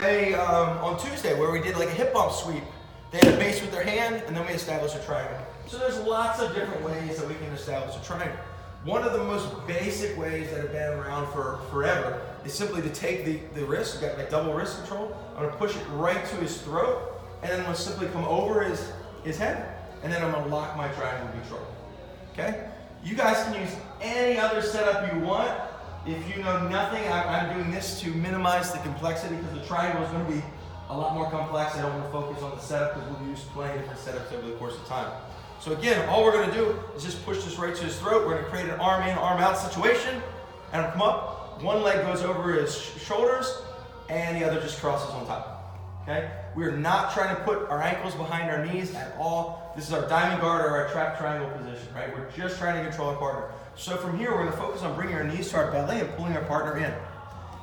On Tuesday where we did like a hip bump sweep. They had a base with their hand and then we established a triangle. So there's lots of different ways that we can establish a triangle. One of the most basic ways that have been around for forever is simply to take the wrist, you got like double wrist control, I'm gonna push it right to his throat and then I'm gonna simply come over his head and then I'm gonna lock my triangle control, okay? You guys can use any other setup you want. If you know nothing, I'm doing this to minimize the complexity because the triangle is going to be a lot more complex. I don't want to focus on the setup because we'll use plenty of different setups over the course of time. So again, all we're going to do is just push this right to his throat. We're going to create an arm in, arm out situation. And I'll come up, one leg goes over his shoulders and the other just crosses on top. Okay? We're not trying to put our ankles behind our knees at all. This is our diamond guard or our trap triangle position, right? We're just trying to control our partner. So from here, we're going to focus on bringing our knees to our belly and pulling our partner in.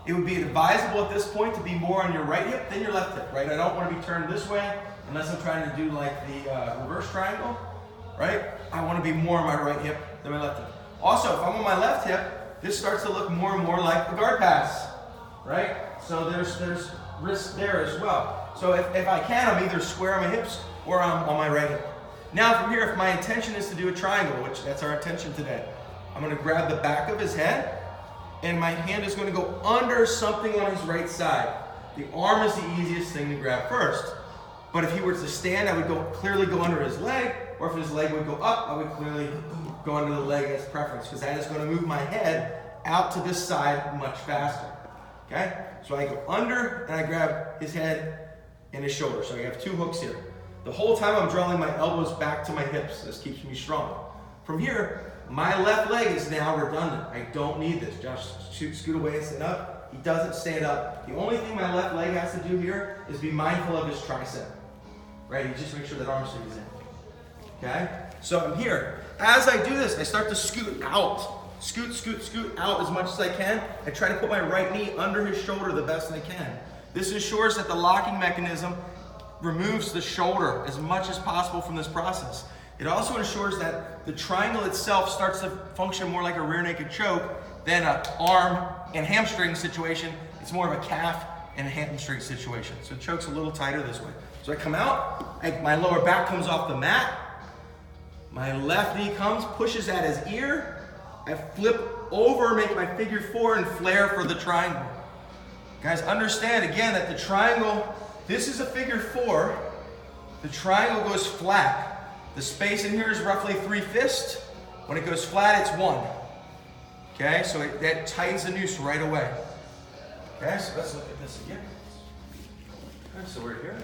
It would be advisable at this point to be more on your right hip than your left hip, right? I don't want to be turned this way unless I'm trying to do like the reverse triangle, right? I want to be more on my right hip than my left hip. Also, if I'm on my left hip, this starts to look more and more like the guard pass, right? So there's risk there as well. So if I can, I'm either square on my hips or I'm on my right hip. Now from here, if my intention is to do a triangle, which that's our intention today, I'm going to grab the back of his head and my hand is going to go under something on his right side. The arm is the easiest thing to grab first. But if he were to stand, I would clearly go under his leg, or if his leg would go up, I would clearly go under the leg as preference because that is going to move my head out to this side much faster. Okay? So I go under and I grab his head and his shoulder. So I have two hooks here. The whole time I'm drawing my elbows back to my hips. This keeps me strong. From here, my left leg is now redundant. I don't need this. Josh, scoot away and stand up. He doesn't stand up. The only thing my left leg has to do here is be mindful of his tricep. Right? You just make sure that arm stays in. Okay? So I'm here. As I do this, I start to scoot out. Scoot out as much as I can. I try to put my right knee under his shoulder the best I can. This ensures that the locking mechanism removes the shoulder as much as possible from this process. It also ensures that the triangle itself starts to function more like a rear naked choke than an arm and hamstring situation. It's more of a calf and hamstring situation. So the choke's a little tighter this way. So I come out, my lower back comes off the mat, my left knee comes, pushes at his ear, I flip over, make my figure four and flare for the triangle. Guys, understand again that the triangle, this is a figure four, the triangle goes flat. The space in here is roughly 3 fists. When it goes flat, it's 1. Okay, so that tightens the noose right away. Okay, so let's look at this again. Okay, so we're here.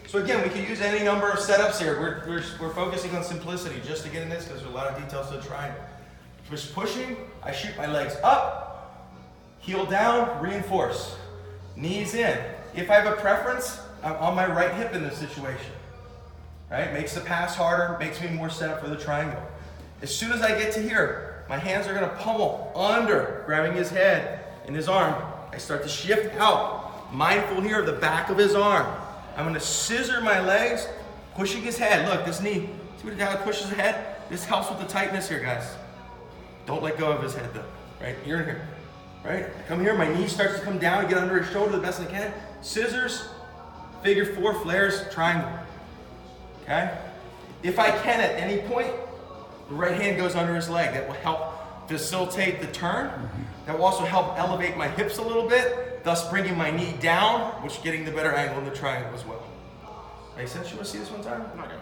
So again, we can use any number of setups here. We're focusing on simplicity just to get in this because there's a lot of details to the triangle. Just pushing, I shoot my legs up, heel down, reinforce. Knees in. If I have a preference, I'm on my right hip in this situation. Right? Makes the pass harder, makes me more set up for the triangle. As soon as I get to here, my hands are gonna pummel under, grabbing his head and his arm. I start to shift out, mindful here of the back of his arm. I'm gonna scissor my legs, pushing his head. Look, this knee, see what the guy pushes the head? This helps with the tightness here, guys. Don't let go of his head though, right? You're in here, right? I come here, my knee starts to come down and get under his shoulder the best I can. Scissors, figure four, flares, triangle. Okay? If I can at any point, the right hand goes under his leg. That will help facilitate the turn. That will also help elevate my hips a little bit, thus bringing my knee down, which getting the better angle in the triangle as well. Make sense? You want to see this one time? I'm not going.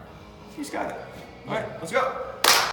He's got it. All right, let's go.